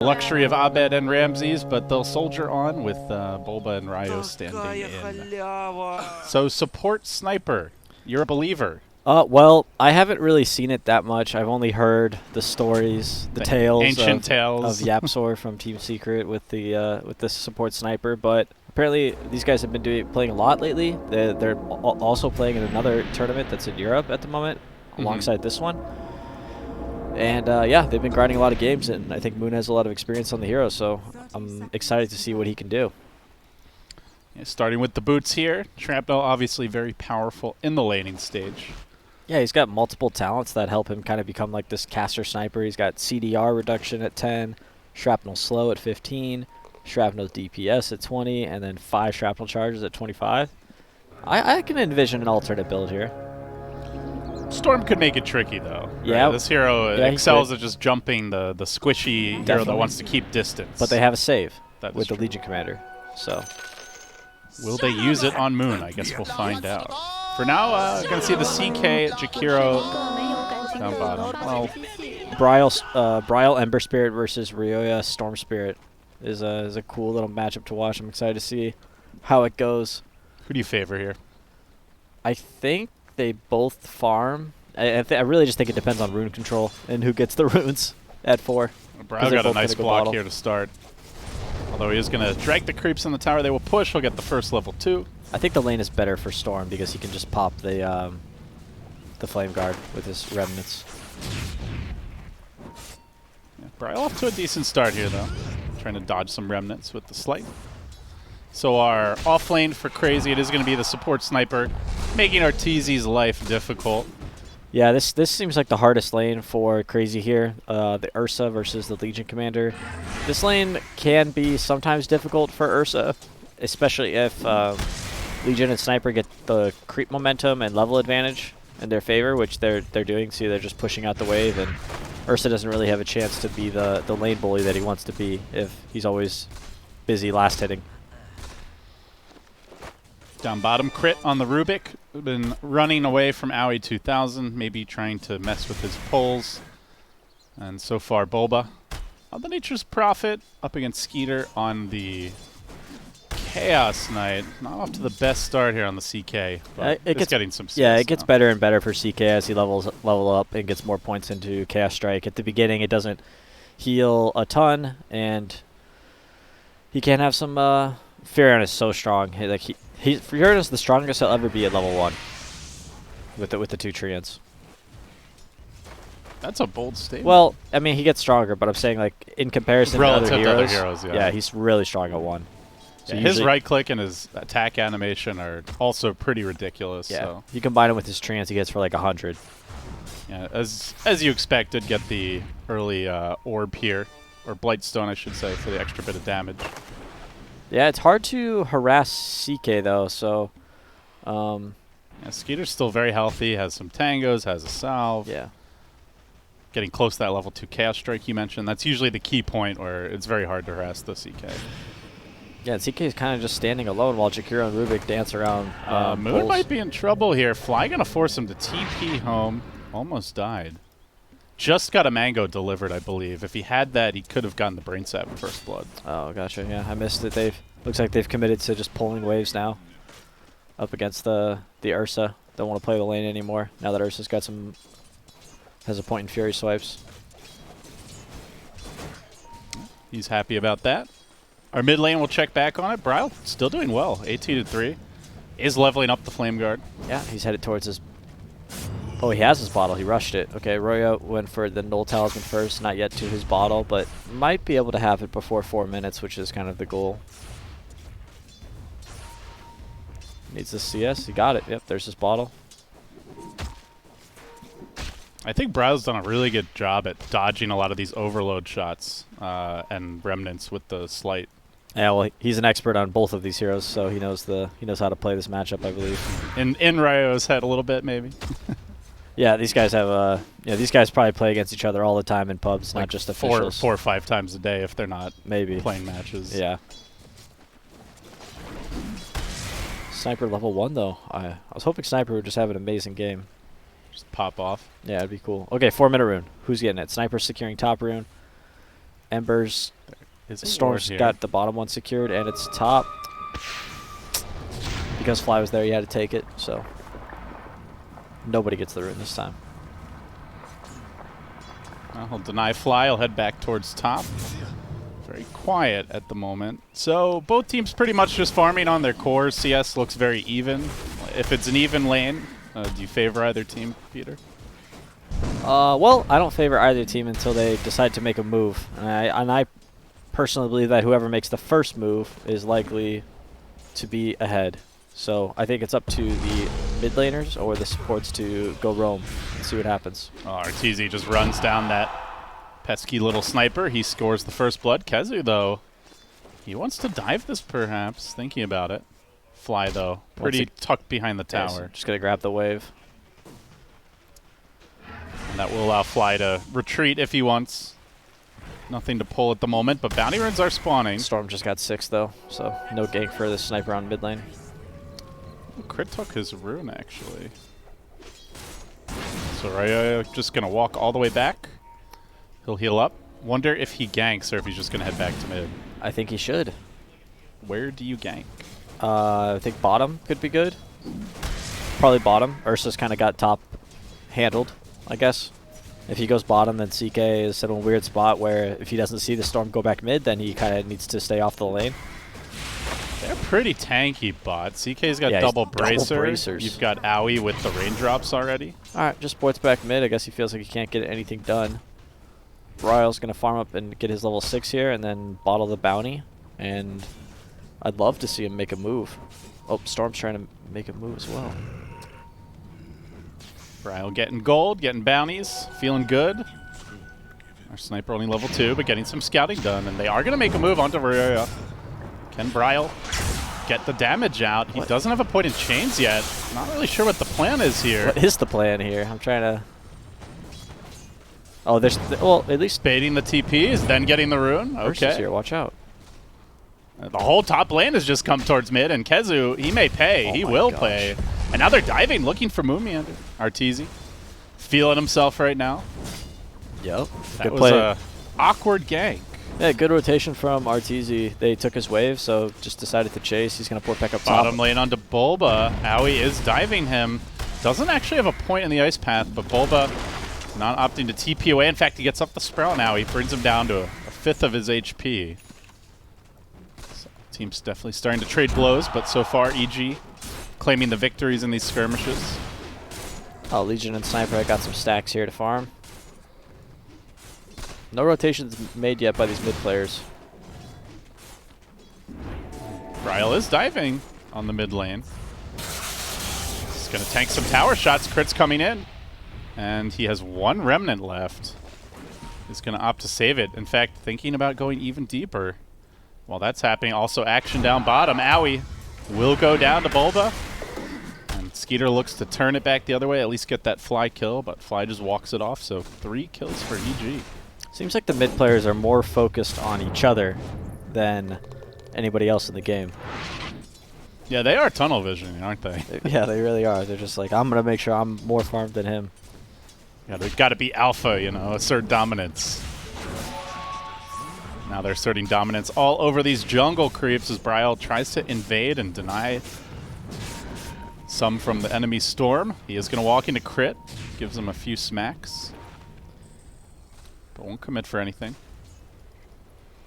Luxury of Abed and Ramses, but they'll soldier on with Bulba and Ryo standing in. So support Sniper. You're a believer. Well, I haven't really seen it that much. I've only heard the stories, the tales, ancient of tales of Yapsor from Team Secret with the support Sniper. But apparently, these guys have been playing a lot lately. They're also playing in another tournament that's in Europe at the moment, alongside this one. And yeah, they've been grinding a lot of games, and I think Moon has a lot of experience on the hero, so I'm excited to see what he can do. Yeah, starting with the boots here, Shrapnel obviously very powerful in the laning stage. Yeah, he's got multiple talents that help him kind of become like this caster sniper. He's got CDR reduction at 10, Shrapnel slow at 15, Shrapnel DPS at 20, and then 5 Shrapnel charges at 25. I can envision an alternate build here. Storm could make it tricky, though. Yeah. Right? This hero excels at just jumping the squishy hero that wants to keep distance. But they have a save with the true. Legion Commander, so. Will they use it on Moon? I guess we'll find out. For now, going to see the CK Jakiro down bottom. Well, Bryle Ember Spirit versus Ryoya Storm Spirit is a cool little matchup to watch. I'm excited to see how it goes. Who do you favor here? I think they both farm. I really just think it depends on rune control and who gets the runes at 4. Bryle got a nice block here to start. Although he is going to drag the creeps in the tower, they will push. He'll get the first level 2. I think the lane is better for Storm because he can just pop the Flame Guard with his remnants. Yeah, Bryle off to a decent start here, though. Trying to dodge some remnants with the Slight. So our off lane for Crazy, it is going to be the support Sniper, making Arteezy's life difficult. Yeah, this seems like the hardest lane for Crazy here. The Ursa versus the Legion Commander. This lane can be sometimes difficult for Ursa, especially if Legion and Sniper get the creep momentum and level advantage in their favor, which they're doing. See, they're just pushing out the wave, and Ursa doesn't really have a chance to be the lane bully that he wants to be if he's always busy last hitting. Down bottom, crit on the Rubik. Been running away from Aoi 2000, maybe trying to mess with his pulls. And so far, Bulba on the Nature's Prophet up against Skeeter on the Chaos Knight. Not off to the best start here on the CK, but it's getting some CS. Yeah, it gets better and better for CK as he level up and gets more points into Chaos Strike. At the beginning, it doesn't heal a ton, and he can have some... Furion is so strong. Furion is the strongest he'll ever be at level 1 with the 2 Treants. That's a bold statement. Well, I mean, he gets stronger, but I'm saying, like, in comparison relative to other heroes, yeah, he's really strong at 1. So yeah, his right click and his attack animation are also pretty ridiculous. Yeah, so. you combine him with his Treants, he gets for like 100. Yeah, as you expected, get the early orb here, or Blightstone, I should say, for the extra bit of damage. Yeah, it's hard to harass CK though, so... yeah, Skeeter's still very healthy, has some tangos, has a salve. Yeah. Getting close to that level 2 Chaos Strike you mentioned. That's usually the key point where it's very hard to harass the CK. Yeah, CK is kind of just standing alone while Jakiro and Rubik dance around. Moon might be in trouble here. Fly gonna force him to TP home. Almost died. Just got a mango delivered, I believe. If he had that, he could have gotten the brain sap in first blood. Oh, gotcha. Yeah, I missed it. Looks like they've committed to just pulling waves now. Up against the Ursa. Don't want to play the lane anymore. Now that Ursa's got has a point in Fury swipes. He's happy about that. Our mid lane will check back on it. Bryle still doing well. 18-3. Is leveling up the Flame Guard. Yeah, he's headed towards his... Oh, he has his bottle. He rushed it. Okay, Roya went for the Null Talisman first, not yet to his bottle, but might be able to have it before 4 minutes, which is kind of the goal. Needs the CS. He got it. Yep, there's his bottle. I think Bryle's done a really good job at dodging a lot of these overload shots and remnants with the Slight. Yeah, well, he's an expert on both of these heroes, so he knows how to play this matchup, I believe. In Ryo's head a little bit, maybe. Yeah, these guys have these guys probably play against each other all the time in pubs, like not just officials. Four or 5 times a day if they're not maybe playing matches. Yeah. Sniper level 1 though. I was hoping Sniper would just have an amazing game. Just pop off. Yeah, it'd be cool. Okay, 4-minute rune. Who's getting it? Sniper securing top rune. Ember's Is a Storm's ward here. got the bottom one secured, and it's top. Because Fly was there, he had to take it, so nobody gets the rune this time. Well, he'll deny Fly. He'll head back towards top. Very quiet at the moment. So both teams pretty much just farming on their cores. CS looks very even. If it's an even lane, do you favor either team, Peter? Well, I don't favor either team until they decide to make a move. And I personally believe that whoever makes the first move is likely to be ahead. So I think it's up to the mid laners or the supports to go roam and see what happens. Oh, RTZ just runs down that pesky little sniper. He scores the first blood. KheZu, though, he wants to dive this perhaps, thinking about it. Fly, though, pretty tucked behind the tower. Just going to grab the wave. And that will allow Fly to retreat if he wants. Nothing to pull at the moment, but bounty runes are spawning. Storm just got 6, though, so no gank for the sniper on mid lane. Crit took his rune, actually. So Ryo just going to walk all the way back. He'll heal up. Wonder if he ganks or if he's just going to head back to mid. I think he should. Where do you gank? I think bottom could be good. Probably bottom. Ursa's kind of got top handled, I guess. If he goes bottom, then CK is in a weird spot where if he doesn't see the Storm go back mid, then he kind of needs to stay off the lane. They're pretty tanky bots. CK's got Yeah, double he's double bracer. bracers. You've got Owie with the raindrops already. Alright, just sports back mid. I guess he feels like he can't get anything done. Royal's going to farm up and get his level 6 here and then bottle the bounty. And I'd love to see him make a move. Oh, Storm's trying to make a move as well. Ryo getting gold, getting bounties, feeling good. Our sniper only level 2, but getting some scouting done. And they are going to make a move onto Ryo. Can Bryle get the damage out? He doesn't have a point in chains yet. Not really sure what the plan is here. What is the plan here? I'm trying to... Oh, there's... well, at least... Baiting the TPs, then getting the rune. Ursa's Okay. here, watch out. The whole top lane has just come towards mid, and KheZu, he may pay. Oh He my will gosh. pay. And now they're diving, looking for Moonmeander. RTZ. Feeling himself right now. Yep. That Good was play. a awkward gank. Yeah, good rotation from RTZ. They took his wave, so just decided to chase. He's going to port back up top. Bottom lane onto Bulba. Owie is diving him. Doesn't actually have a point in the ice path, but Bulba not opting to TP away. In fact, he gets up the Sprout now. He brings him down to a fifth of his HP. So, team's definitely starting to trade blows, but so far EG claiming the victories in these skirmishes. Oh, Legion and Sniper, I got some stacks here to farm. No rotations made yet by these mid players. Bryle is diving on the mid lane. He's going to tank some tower shots. Crit's coming in. And he has one remnant left. He's going to opt to save it. In fact, thinking about going even deeper. While that's happening, also action down bottom. Owie will go down to Bulba. And Skeeter looks to turn it back the other way, at least get that Fly kill, but Fly just walks it off, so 3 kills for EG. Seems like the mid players are more focused on each other than anybody else in the game. Yeah, they are tunnel vision, aren't they? Yeah, they really are. They're just like, I'm going to make sure I'm more farmed than him. Yeah, they've got to be alpha, you know, assert dominance. Now they're asserting dominance all over these jungle creeps as Bryle tries to invade and deny some from the enemy storm. He is going to walk into crit, gives him a few smacks, but won't commit for anything.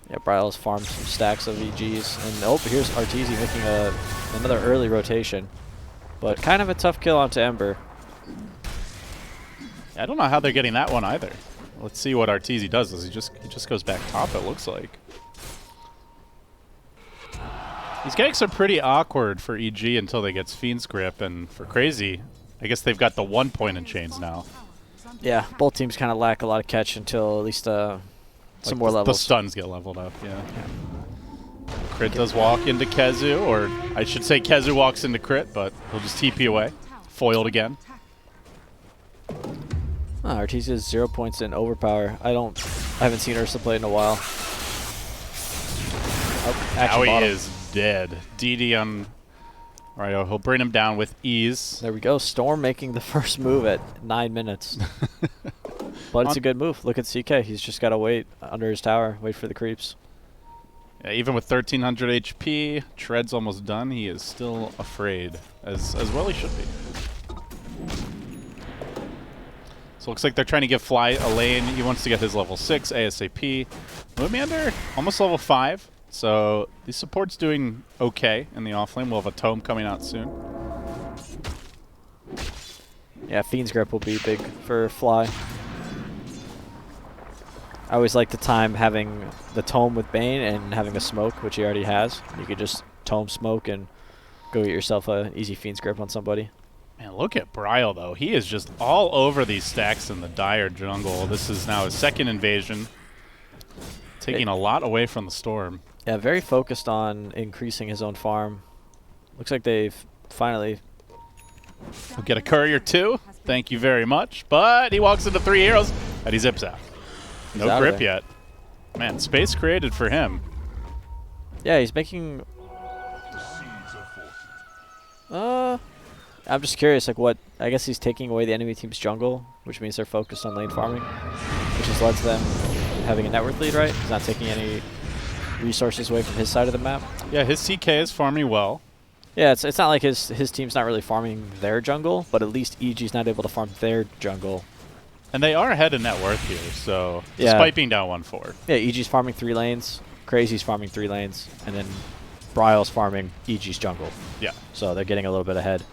Yeah, Bryle's farmed some stacks of EGs. And oh, here's RTZ making another early rotation. But kind of a tough kill onto Ember. I don't know how they're getting that one either. Let's see what RTZ does. He just goes back top, it looks like. These ganks are pretty awkward for EG until they get Fiend's Grip, and for Crazy, I guess they've got the 1 point in chains now. Yeah, both teams kind of lack a lot of catch until at least some more levels. The stuns get leveled up, yeah. Crit does walk into KheZu, or I should say KheZu walks into Crit, but he'll just TP away. Foiled again. Oh, RTZ is 0 points in overpower. I haven't seen Ursa play in a while. Oh, action Now he bottom. is dead. DD on Ryo. He'll bring him down with ease. There we go. Storm making the first move at 9 minutes. But it's a good move. Look at CK. He's just got to wait under his tower, wait for the creeps. Yeah, even with 1300 HP, Tread's almost done. He is still afraid, as well he should be. So it looks like they're trying to give Fly a lane. He wants to get his level 6 ASAP. Moonmander, almost level 5. So the support's doing okay in the offlane. We'll have a tome coming out soon. Yeah, Fiend's Grip will be big for Fly. I always like the time having the tome with Bane and having a smoke, which he already has. You could just tome smoke and go get yourself an easy Fiend's Grip on somebody. Man, look at Bryle, though. He is just all over these stacks in the Dire jungle. This is now his second invasion, taking a lot away from the Storm. Yeah, very focused on increasing his own farm. Looks like they've finally... We'll get a courier, too. Thank you very much. But he walks into 3 heroes, and he zips out. No grip yet. Man, space created for him. Yeah, he's making... I'm just curious, like what... I guess he's taking away the enemy team's jungle, which means they're focused on lane farming, which has led to them having a net worth lead, right? He's not taking any resources away from his side of the map. Yeah, his CK is farming well. Yeah, it's not like his team's not really farming their jungle, but at least EG's not able to farm their jungle. And they are ahead in net worth here, so yeah. Despite being down 1-4. Yeah, EG's farming 3 lanes, Crazy's farming 3 lanes, and then Bryle's farming EG's jungle. Yeah. So they're getting a little bit ahead.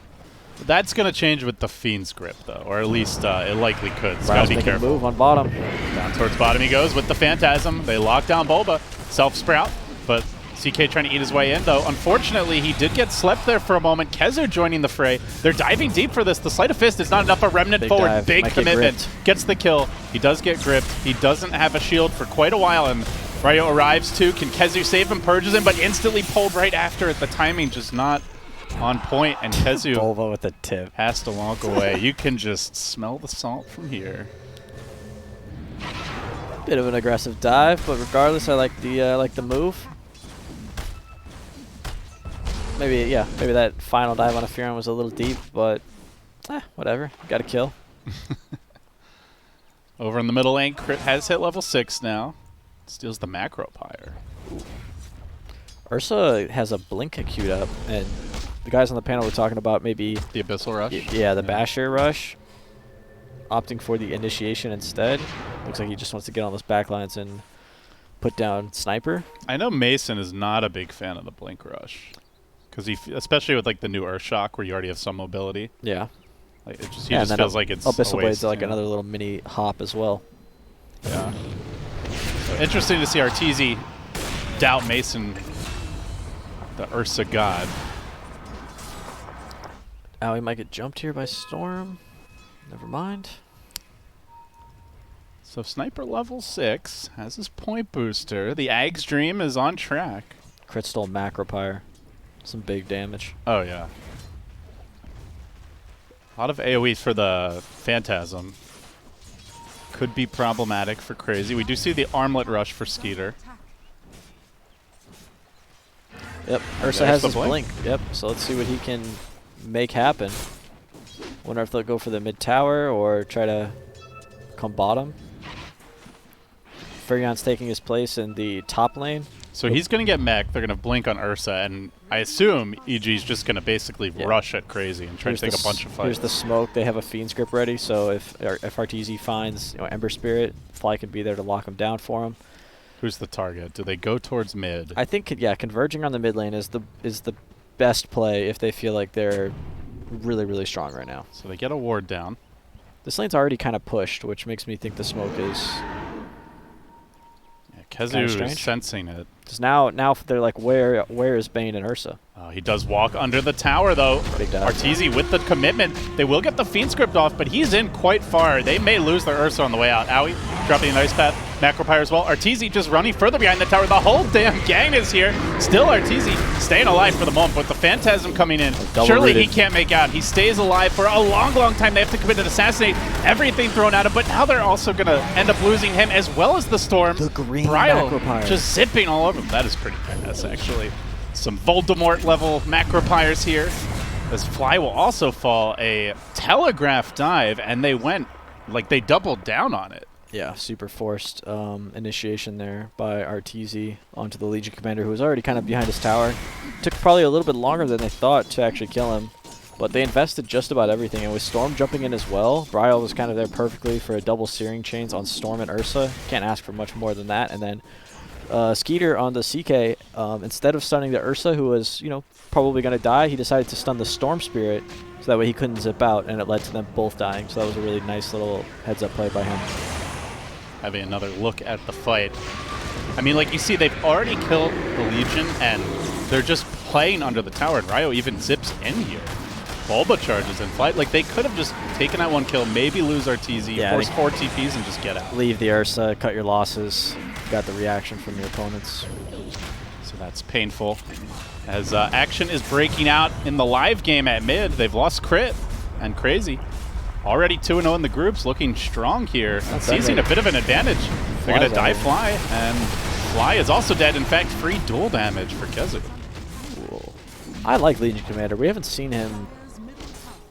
That's going to change with the Fiend's Grip, though, or at least it likely could. So Bryle's gotta be making careful. a move on bottom. Down towards bottom he goes with the Phantasm. They lock down Bulba. Self-sprout, but CK trying to eat his way in, though. Unfortunately, he did get slept there for a moment. Kezu joining the fray. They're diving deep for this. The Sleight of Fist is not enough. A Remnant Big forward. dive. Big Might commitment. Gets the kill. He does get gripped. He doesn't have a shield for quite a while, and Ryo arrives too. Can Kezu save him? Purges him, but instantly pulled right after it. The timing just not on point, and Kezu Bulba with a tip. has to walk away. You can just smell the salt from here. Bit of an aggressive dive, but regardless, I like the move. Maybe that final dive on a Furon was a little deep, but whatever. Got a kill. Over in the middle lane, Crit has hit level 6 now. Steals the Macro Pyre. Ursa has a blink queued up, and the guys on the panel were talking about maybe The Abyssal Rush? Yeah, the Basher Rush. Opting for the initiation instead. Looks like he just wants to get on those backlines and put down Sniper. I know Mason is not a big fan of the Blink Rush. Because especially with like the new Earthshock where you already have some mobility. Yeah. Like it just, he just feels like it's Abyssal a Blade's waste, like another little mini hop as well. Yeah. So interesting to see RTZ doubt Mason, the Ursa god. Oh, he might get jumped here by Storm. Never mind. So Sniper level 6 has his point booster. The Ag's Dream is on track. Crit stole Macropyre. Some big damage. Oh, yeah. A lot of AoE for the Phantasm. Could be problematic for Crazy. We do see the Armlet Rush for Skeeter. Yep, Ursa has his blink. Yep, so let's see what he can make happen. Wonder if they'll go for the mid tower or try to come bottom. Furion's taking his place in the top lane. So he's going to get mech. They're going to blink on Ursa, and I assume EG's just going to basically rush at Crazy and try to take a bunch of fights. Here's the smoke. They have a Fiend's Grip ready, so if RTZ finds Ember Spirit, Fly can be there to lock him down for him. Who's the target? Do they go towards mid? I think, yeah, converging on the mid lane is the best play if they feel like they're really, really strong right now. So they get a ward down. This lane's already kind of pushed, which makes me think the smoke is... Kezu is sensing it. Because now they're like, where is Bane and Ursa? He does walk under the tower, though. Arteezy with the commitment. They will get the Fiend Script off, but he's in quite far. They may lose their Ursa on the way out. Owie dropping an Ice Path. Macropyre as well. Arteezy just running further behind the tower. The whole damn gang is here. Still Arteezy staying alive for the moment, with the Phantasm coming in. Surely he can't make out. He stays alive for a long, long time. They have to commit and assassinate. Everything thrown at him, but now they're also going to end up losing him as well as the Storm. The green Bryle Macropyre. just zipping all over him. That is pretty badass, actually. Some Voldemort level Macropyres here. As Fly will also fall a Telegraph dive, and they went Like, they doubled down on it. Yeah, super forced initiation there by RTZ onto the Legion Commander, who was already kind of behind his tower. Took probably a little bit longer than they thought to actually kill him, but they invested just about everything. And with Storm jumping in as well, Bryle was kind of there perfectly for a double Searing Chains on Storm and Ursa. Can't ask for much more than that. And then Skeeter on the CK, instead of stunning the Ursa, who was, you know, probably going to die, he decided to stun the Storm Spirit, so that way he couldn't zip out, and it led to them both dying. So that was a really nice little heads-up play by him. Having another look at the fight. I mean, like you see, they've already killed the Legion, and they're just playing under the tower, and Ryo even zips in here. Bulba charges in flight. Like, they could have just taken out one kill, maybe lose RTZ, force 4 TPs, and just get out. Leave the Ursa, cut your losses. Got the reaction from your opponents. So that's painful. As action is breaking out in the live game at mid, they've lost Crit and Crazy. Already 2-0 in the groups, looking strong here. Seizing a bit of an advantage. They're going to die Fly, and Fly is also dead. In fact, free dual damage for Kezu. Cool. I like Legion Commander. We haven't seen him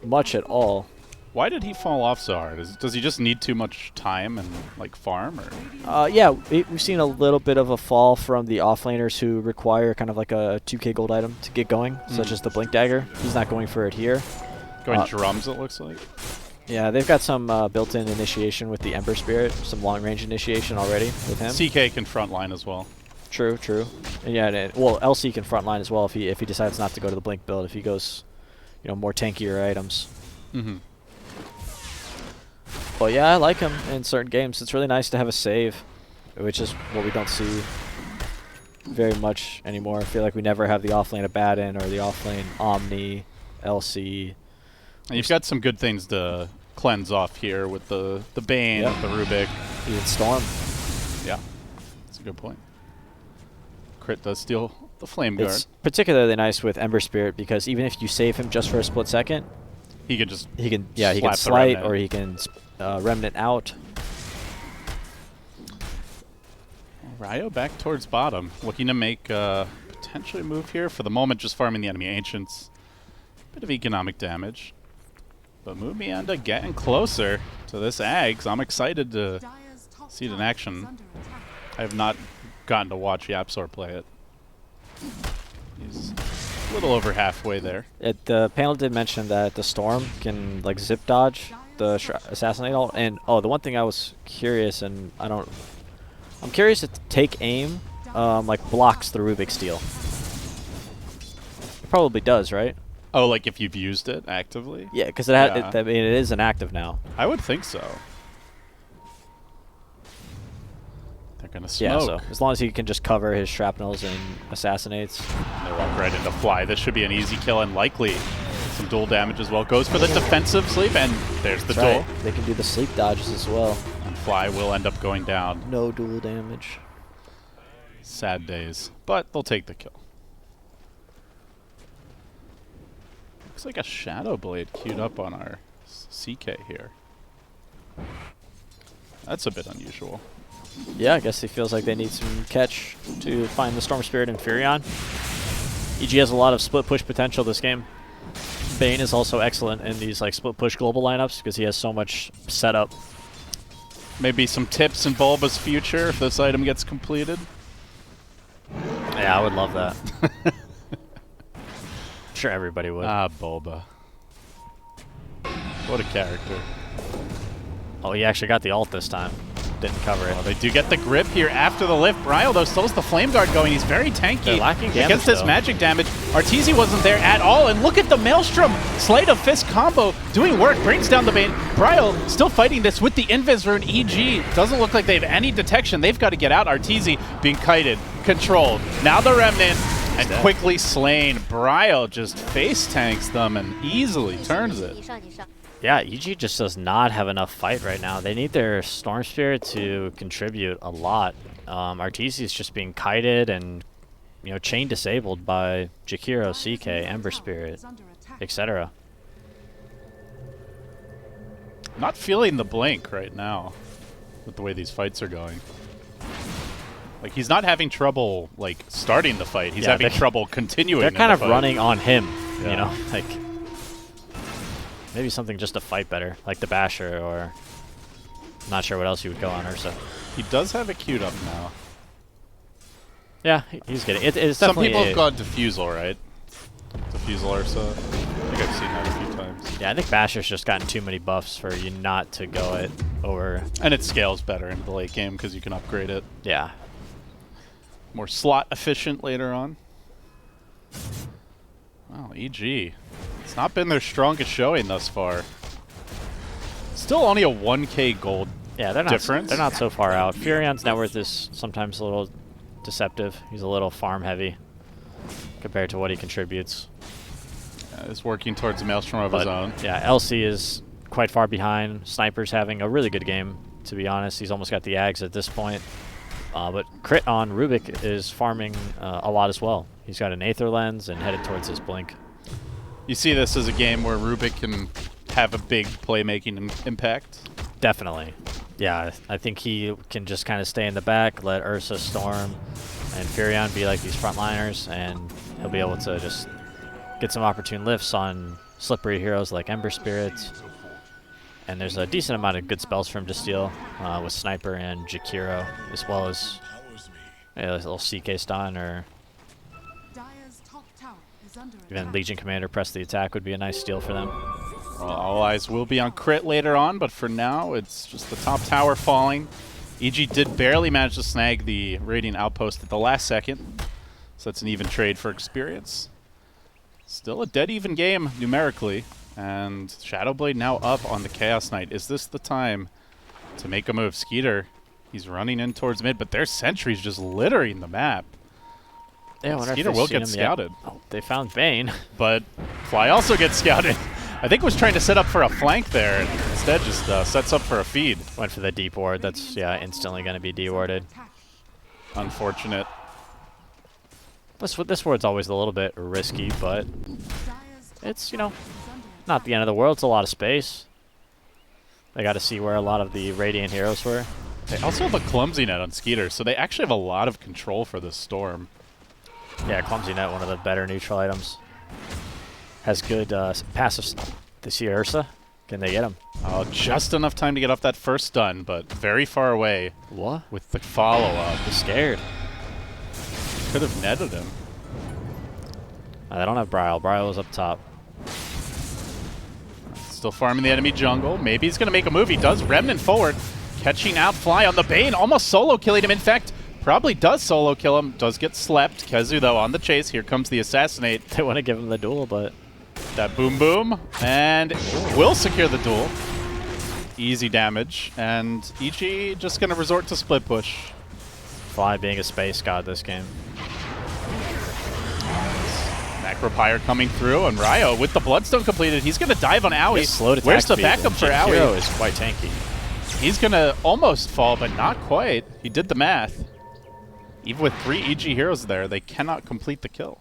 much at all. Why did he fall off so hard? Does he just need too much time and like farm? Or? Yeah, we've seen a little bit of a fall from the offlaners who require kind of like a 2k gold item to get going, such as the Blink Dagger. He's not going for it here. Going drums, it looks like. Yeah, they've got some built-in initiation with the Ember Spirit, some long-range initiation already with him. CK can frontline as well. True, true. And yeah, well, LC can frontline as well if he decides not to go to the Blink build. If he goes, you know, more tankier items. Mm-hmm. But yeah, I like him in certain games. It's really nice to have a save, which is what we don't see very much anymore. I feel like we never have the offlane Abaddon or the offlane Omni, LC. And you've got some good things to cleanse off here with the Bane, the Rubik. Even Storm. Yeah, that's a good point. Crit does steal the Flame Guard. It's particularly nice with Ember Spirit because even if you save him just for a split second, he can slight or he can remnant out. Ryo back towards bottom, looking to make potentially a move here. For the moment, just farming the enemy Ancients. Bit of economic damage. But Mumianda getting closer to this Ags. I'm excited to see it in action. I have not gotten to watch Yapsor play it. He's a little over halfway there. The panel did mention that the Storm can like zip dodge the Assassinate ult. And the one thing I was curious, and I'm curious if take aim like blocks the Rubik Steel. It probably does, right? Oh, like if you've used it actively? Yeah, because I mean, it is inactive now. I would think so. They're going to smoke. Yeah, so as long as he can just cover his shrapnels and assassinates. They walk right into Fly. This should be an easy kill and likely some dual damage as well. Goes for the defensive sleep, and there's the duel. Right. They can do the sleep dodges as well. And Fly will end up going down. No dual damage. Sad days, but they'll take the kill. Looks like a Shadow Blade queued up on our CK here. That's a bit unusual. Yeah, I guess he feels like they need some catch to find the Storm Spirit and Furion. EG has a lot of split push potential this game. Bane is also excellent in these like split push global lineups because he has so much setup. Maybe some tips in Bulba's future if this item gets completed. Yeah, I would love that. Sure, everybody would. Ah, Bulba. What a character. Oh, he actually got the ult this time. Didn't cover it. They do get the grip here after the lift. Bryle, though, still has the Flame Guard going. He's very tanky. They're lacking damage, against this magic damage. Arteezy wasn't there at all. And look at the Maelstrom Slate of Fist combo doing work. Brings down the Bane. Bryle still fighting this with the Invis rune. EG doesn't look like they have any detection. They've got to get out. Arteezy being kited, controlled. Now the Remnant. And quickly slain. Bryle just face tanks them and easily turns it. Yeah, EG just does not have enough fight right now. They need their Storm Spirit to contribute a lot. Arteezy is just being kited and, you know, chain disabled by Jakiro, CK, Ember Spirit, etc. Not feeling the blink right now with the way these fights are going. Like, he's not having trouble, like, starting the fight. He's having trouble continuing. They're kind of running on him, yeah. You know? Like, maybe something just to fight better, like the Basher or I'm not sure what else you would go on Ursa. He does have it queued up now. Yeah, he's getting it. It's Some definitely people have gone Diffusal, right? Diffusal Ursa. I think I've seen that a few times. Yeah, I think Basher's just gotten too many buffs for you not to go it over. And it scales better into the late game because you can upgrade it. Yeah. More slot efficient later on. Wow, EG. It's not been their strongest showing thus far. Still only a 1k gold Yeah, difference. They're not so far out. Furion's net worth is sometimes a little deceptive. He's a little farm heavy compared to what he contributes. Is working towards a Maelstrom of his own. Yeah, LC is quite far behind. Sniper's having a really good game, to be honest. He's almost got the Ags at this point. But Crit on Rubik is farming a lot as well. He's got an Aether Lens and headed towards his Blink. You see this as a game where Rubik can have a big playmaking impact? Definitely. Yeah, I think he can just kind of stay in the back, let Ursa Storm and Furion be like these frontliners, and he'll be able to just get some opportune lifts on slippery heroes like Ember Spirit. And there's a decent amount of good spells for him to steal with Sniper and Jakiro, as well as a little CK stun or even Legion Commander press the attack would be a nice steal for them. Well, all eyes will be on Crit later on, but for now, it's just the top tower falling. EG did barely manage to snag the Radiant Outpost at the last second, so that's an even trade for experience. Still a dead even game numerically, and Shadowblade now up on the Chaos Knight. Is this the time to make a move? Skeeter, he's running in towards mid, but there's sentries just littering the map. Yeah, Skeeter will get scouted. Oh, they found Bane. But Fly also gets scouted. I think was trying to set up for a flank there, and instead just sets up for a feed. Went for the deep ward. That's, yeah, instantly going to be de-warded. Unfortunate. This ward's always a little bit risky, but it's, you know, not the end of the world. It's a lot of space. They got to see where a lot of the Radiant heroes were. They also have a Clumsy Net on Skeeter, so they actually have a lot of control for this Storm. Yeah, Clumsy Net, one of the better neutral items. Has good passive. They see Ursa. Can they get him? Oh, just enough time to get off that first stun, but very far away. What? With the follow-up. He's scared. Could have netted him. They don't have Bryle. Bryle is up top. Still farming the enemy jungle. Maybe he's going to make a move. He does. Remnant forward. Catching out Fly on the Bane. Almost solo killing him. In fact, probably does solo kill him. Does get slept. Kezu, though, on the chase. Here comes the Assassinate. They want to give him the duel, but... That boom boom. And will secure the duel. Easy damage. And EG just going to resort to split push. Fly being a space god this game. Macropyre coming through, and Ryo with the Bloodstone completed. He's going to dive on Owie. Where's the backup for Owie? Hero is quite tanky. He's going to almost fall, but not quite. He did the math. Even with 3 EG heroes there, they cannot complete the kill.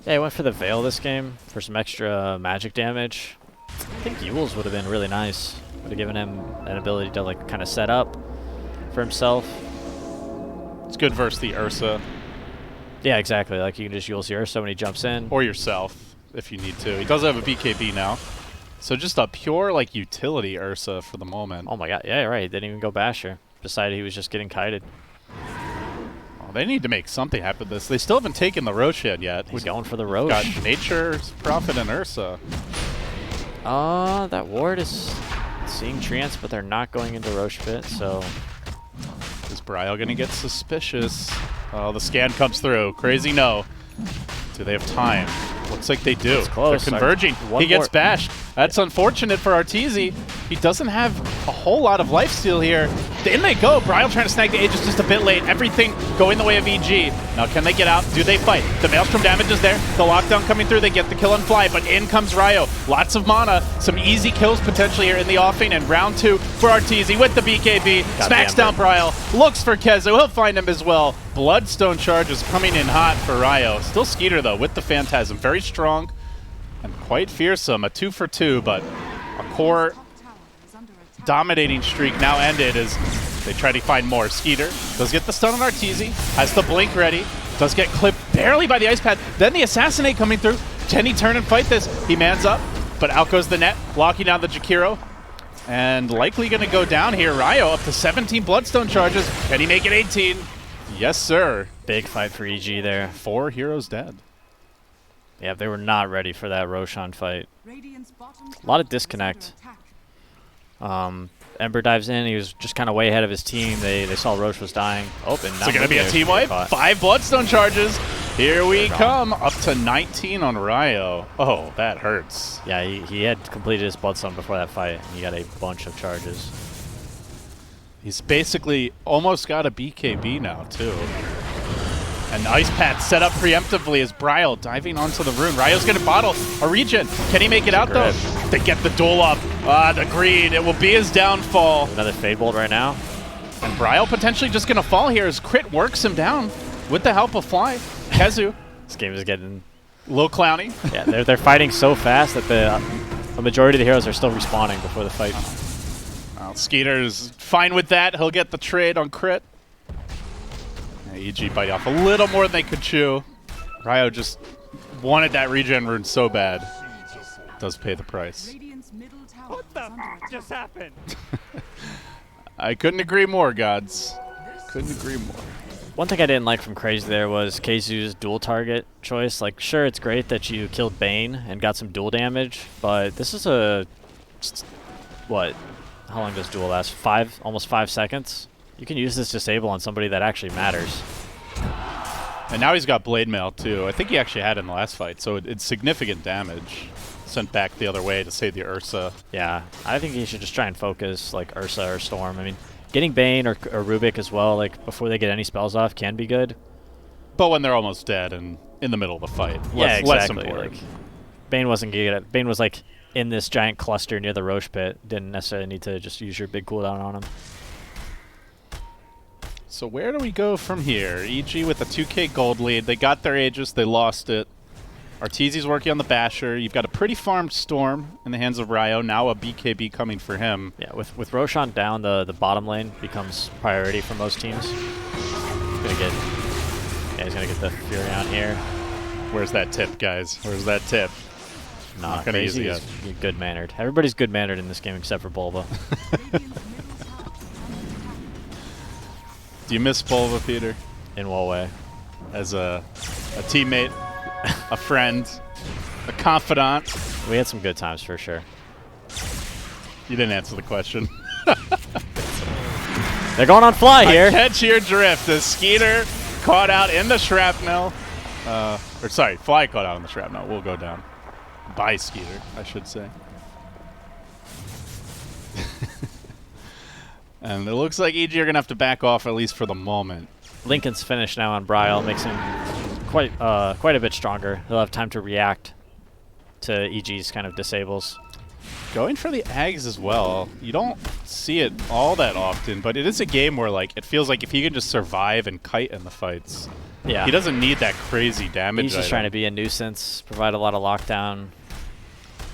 Yeah, he went for the Veil this game for some extra magic damage. I think Yules would have been really nice. Would have given him an ability to like kind of set up for himself. It's good versus the Ursa. Yeah, exactly. Like you can just Yules the Ursa when he jumps in. Or yourself, if you need to. He does have a BKB now. So just a pure like utility Ursa for the moment. Oh my god, yeah, right. He didn't even go Basher. Decided he was just getting kited. They need to make something happen with this. They still haven't taken the Roche yet. He's going for the Roche. Got Nature's Prophet and Ursa. That ward is seeing Treants, but they're not going into Roche Pit, so... Is Bryle going to get suspicious? Oh, the scan comes through. Crazy no. Do they have time? Looks like they do. It's close. They're converging. He gets bashed. That's unfortunate for Arteezy. He doesn't have a whole lot of lifesteal here. In they go. Bryle trying to snag the Aegis just a bit late. Everything going the way of EG. Now can they get out? Do they fight? The Maelstrom damage is there. The lockdown coming through. They get the kill on Fly, but in comes Ryo. Lots of mana. Some easy kills potentially here in the offing, and round 2 for Arteezy with the BKB. Smacks down Bryle. Looks for Kezu. He'll find him as well. Bloodstone charge is coming in hot for Ryo. Still Skeeter though with the Phantasm. Very strong and quite fearsome. A 2 for 2, but a core dominating streak now ended as they try to find more. Skeeter does get the stun on Arteezy, has the blink ready, does get clipped barely by the ice pad, then the Assassinate coming through. Can he turn and fight this? He mans up, but out goes the net, locking down the Jakiro. And likely going to go down here. Ryo up to 17 Bloodstone charges. Can he make it 18? Yes, sir. Big fight for EG there. 4 heroes dead. Yeah, they were not ready for that Roshan fight. A lot of disconnect. Ember dives in. He was just kind of way ahead of his team. They saw Roche was dying. Open. Is it going to be a team wipe? 5 Bloodstone charges. Here we come. Up to 19 on Ryo. Oh, that hurts. Yeah, he had completed his Bloodstone before that fight, and he got a bunch of charges. He's basically almost got a BKB now, too. And Ice Path set up preemptively as Bryle diving onto the rune. Ryo's going to bottle a regen. Can he make it out, though? They get the duel up. The greed. It will be his downfall. Another Fade Bolt right now. And Bryle potentially just going to fall here as Crit works him down with the help of Fly. Kezu. This game is getting a little clowny. Yeah, they're fighting so fast that the majority of the heroes are still respawning before the fight. Well, Skeeter's fine with that. He'll get the trade on Crit. EG bite off a little more than they could chew. Ryo just wanted that regen rune so bad. Does pay the price. What the f just happened? I couldn't agree more, gods. Couldn't agree more. One thing I didn't like from Crazy there was Keizu's dual target choice. Like, sure, it's great that you killed Bane and got some dual damage, but this is what? How long does dual last? Almost 5 seconds? You can use this disable on somebody that actually matters. And now he's got Blade Mail, too. I think he actually had it in the last fight, so it's significant damage. Sent back the other way to save the Ursa. Yeah, I think he should just try and focus, like, Ursa or Storm. I mean, getting Bane or Rubik as well, like, before they get any spells off can be good. But when they're almost dead and in the middle of the fight, yeah, exactly. Less important. Like, Bane wasn't good. Bane was, like, in this giant cluster near the Roche pit. Didn't necessarily need to just use your big cooldown on him. So where do we go from here? EG with a 2k gold lead. They got their Aegis. They lost it. Arteezy's working on the Basher. You've got a pretty farmed Storm in the hands of Ryo. Now a BKB coming for him. Yeah, with Roshan down, the bottom lane becomes priority for most teams. He's gonna get the Fury on here. Where's that tip, guys? Where's that tip? Not gonna use it. Good-mannered. Everybody's good-mannered in this game except for Bulba. Do you miss Bulba, Peter? In what way? As a teammate, a friend, a confidant. We had some good times for sure. You didn't answer the question. They're going on Fly here. I catch your drift as Skeeter caught out in the shrapnel. Fly caught out in the shrapnel. We'll go down. By Skeeter, I should say. And it looks like EG are going to have to back off, at least for the moment. Lincoln's finished now on Bryle, makes him quite a bit stronger. He'll have time to react to EG's kind of disables. Going for the Ags as well. You don't see it all that often, but it is a game where like it feels like if he can just survive and kite in the fights, yeah, he doesn't need that crazy damage. He's just trying to be a nuisance, provide a lot of lockdown.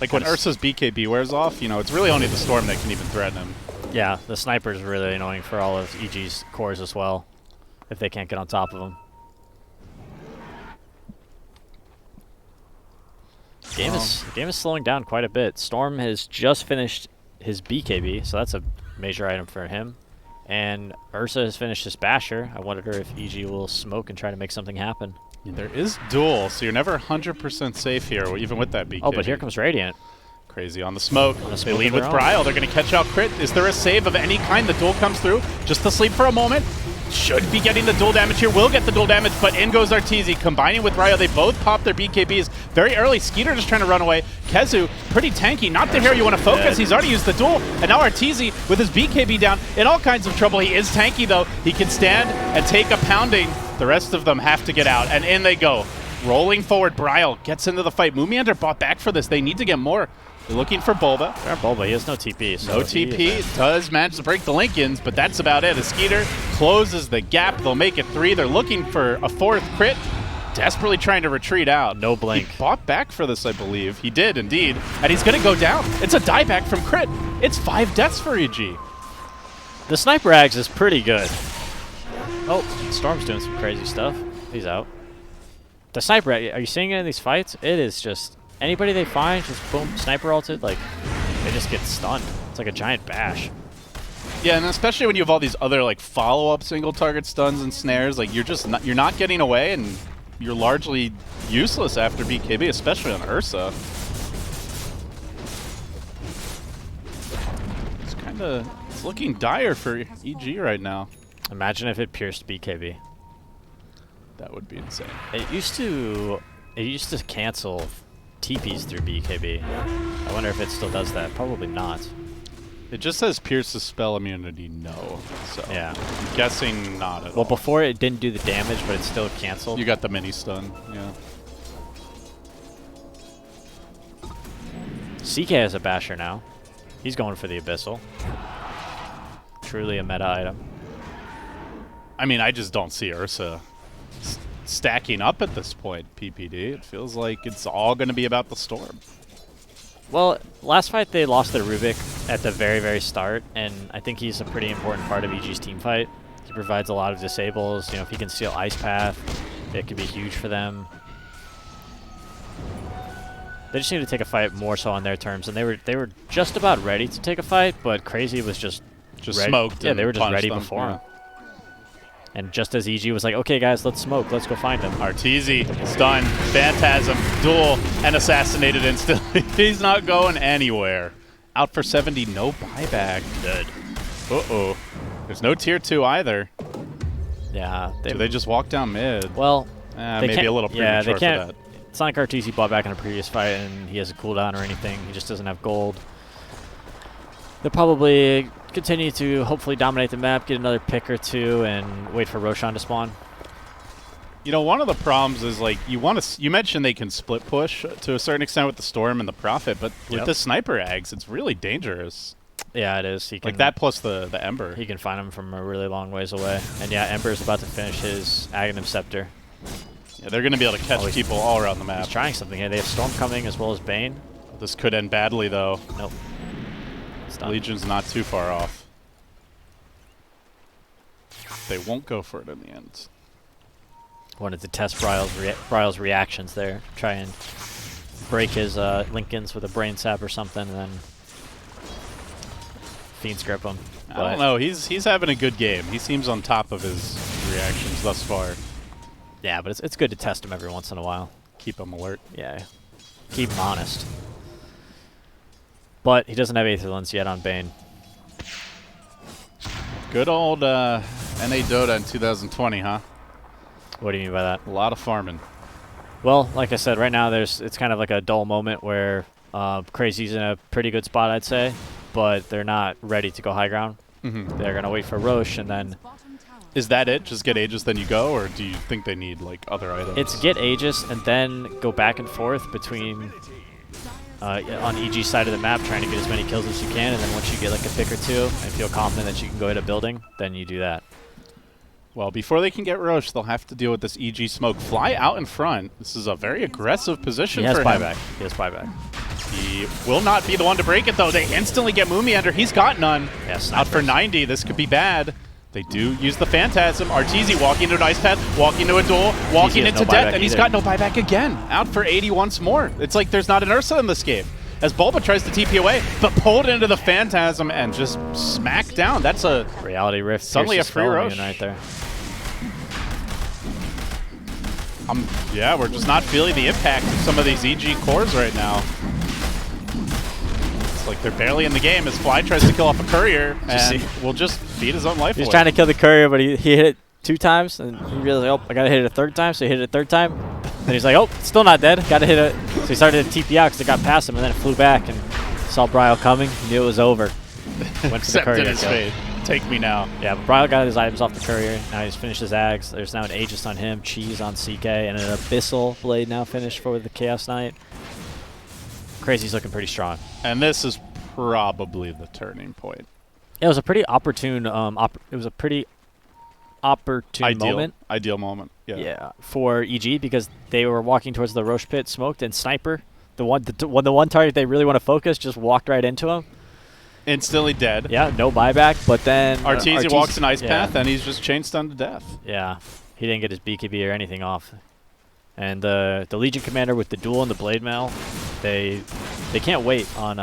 Like when Ursa's BKB wears off, you know, it's really only the Storm that can even threaten him. Yeah, the sniper's really annoying for all of EG's cores as well, if they can't get on top of him. The game is slowing down quite a bit. Storm has just finished his BKB, so that's a major item for him. And Ursa has finished his Basher. I wonder if EG will smoke and try to make something happen. Yeah, there is duel, so you're never 100% safe here, even with that BKB. Oh, but here comes Radiant. Crazy on the smoke. They lead with Bryle. They're going to catch out Crit. Is there a save of any kind? The duel comes through. Just to sleep for a moment. Should be getting the dual damage here. Will get the dual damage, but in goes Arteezy. Combining with Ryo, they both pop their BKBs very early. Skeeter just trying to run away. Kezu, pretty tanky. Not the hero you want to focus. He's already used the duel. And now Arteezy, with his BKB down, in all kinds of trouble. He is tanky, though. He can stand and take a pounding. The rest of them have to get out, and in they go. Rolling forward, Bryle gets into the fight. Moomiander bought back for this. They need to get more. They're looking for Bulba. Bulba, he has no TP. So no TP. Does manage to break the Lincolns, but that's about it. A Skeeter closes the gap. They'll make it 3. They're looking for a 4th Crit. Desperately trying to retreat out. No blink. He bought back for this, I believe. He did, indeed. And he's going to go down. It's a dieback from Crit. It's 5 deaths for EG. The Sniper Axe is pretty good. Oh, Storm's doing some crazy stuff. He's out. The Sniper Axe, are you seeing it in these fights? It is just anybody they find, just boom, sniper ulted, like, they just get stunned. It's like a giant bash. Yeah, and especially when you have all these other like follow-up single target stuns and snares, like you're not getting away, and you're largely useless after BKB, especially on Ursa. It's looking dire for EG right now. Imagine if it pierced BKB. That would be insane. It used to cancel TPs through BKB. I wonder if it still does that. Probably not. It just says pierces spell immunity, no. So Yeah. I'm guessing not at all. Well, before it didn't do the damage, but it still canceled. You got the mini stun, yeah. CK has a basher now. He's going for the Abyssal. Truly a meta item. I mean, I just don't see Ursa stacking up at this point, PPD. It feels like it's all going to be about the Storm. Well, last fight they lost their Rubik at the very, very start, and I think he's a pretty important part of EG's team fight. He provides a lot of disables. You know, if he can steal Ice Path, it could be huge for them. They just need to take a fight more so on their terms, and they were just about ready to take a fight, but Crazy was just ready. Smoked. Yeah, they were just ready them. before him. Yeah. And just as EG was like, okay guys, let's smoke, let's go find him. RTZ, stun, Phantasm, duel, and assassinated instantly. He's not going anywhere. Out for 70, no buyback. Dead. Uh-oh. There's no tier 2 either. Yeah. Do they just walk down mid? Well, maybe a little premature yeah, they can't, for that. It's not like RTZ bought back in a previous fight and he has a cooldown or anything. He just doesn't have gold. They'll probably continue to hopefully dominate the map, get another pick or two, and wait for Roshan to spawn. You know, one of the problems is like you mentioned they can split push to a certain extent with the Storm and the Prophet, but with the sniper ags, it's really dangerous. Yeah, it is. He can, like that plus the Ember. He can find him from a really long ways away. And yeah, Ember's about to finish his Aghanim Scepter. Yeah, they're going to be able to catch people all around the map. He's trying something here. They have Storm coming as well as Bane. This could end badly, though. Nope. Legion's not too far off. They won't go for it in the end. Wanted to test Bryle's reactions there. Try and break his Lincolns with a Brain Sap or something, and then Fiends grip him. I don't know. He's having a good game. He seems on top of his reactions thus far. Yeah, but it's good to test him every once in a while. Keep him alert. Yeah. Keep him honest. But he doesn't have Aetherlands yet on Bane. Good old NA Dota in 2020, huh? What do you mean by that? A lot of farming. Well, like I said, right now it's kind of like a dull moment where Crazy's in a pretty good spot, I'd say, but they're not ready to go high ground. Mm-hmm. They're going to wait for Roche, and then... Is that it? Just get Aegis, then you go, or do you think they need like other items? It's get Aegis and then go back and forth between... on EG's side of the map, trying to get as many kills as you can, and then once you get like a pick or two and feel confident that you can go hit a building, then you do that. Well, before they can get Roche, they'll have to deal with this EG smoke. Fly out in front. This is a very aggressive position for him. He has buyback. He will not be the one to break it, though. They instantly get Moomy He's got none. Yeah, out for 90. This could be bad. They do use the Phantasm. RTZ walking into an Ice Path, walking into a duel, walking into death, and he's got no buyback again. Out for 80 once more. It's like there's not an Ursa in this game. As Bulba tries to TP away, but pulled into the Phantasm and just smacked down. That's a Reality Rift. Suddenly a free Roche right there. Yeah, we're just not feeling the impact of some of these EG cores right now. It's like they're barely in the game as Fly tries to kill off a courier and will just feed his own life away. He's trying to kill the courier, but he hit it 2 times, and he realized, oh, I gotta hit it a 3rd time, so he hit it a 3rd time. And he's like, oh, still not dead. Gotta hit it. So he started to TP out because it got past him, and then it flew back and saw Bryle coming. He knew it was over. Went for the courier his fate. Take me now. Yeah, but Bryle got his items off the courier. Now he's finished his Ags. There's now an Aegis on him, Cheese on CK, and an Abyssal Blade now finished for the Chaos Knight. Crazy's looking pretty strong. And this is probably the turning point. It was a pretty opportune moment. Ideal moment. Yeah. Yeah, for EG because they were walking towards the Roche pit, smoked, and Sniper, the one target they really want to focus, just walked right into him. Instantly dead. Yeah, no buyback, but then RTZ walks an Ice Path and he's just chain stunned to death. Yeah, he didn't get his BKB or anything off. And the Legion Commander with the duel and the Blade Mail They can't wait on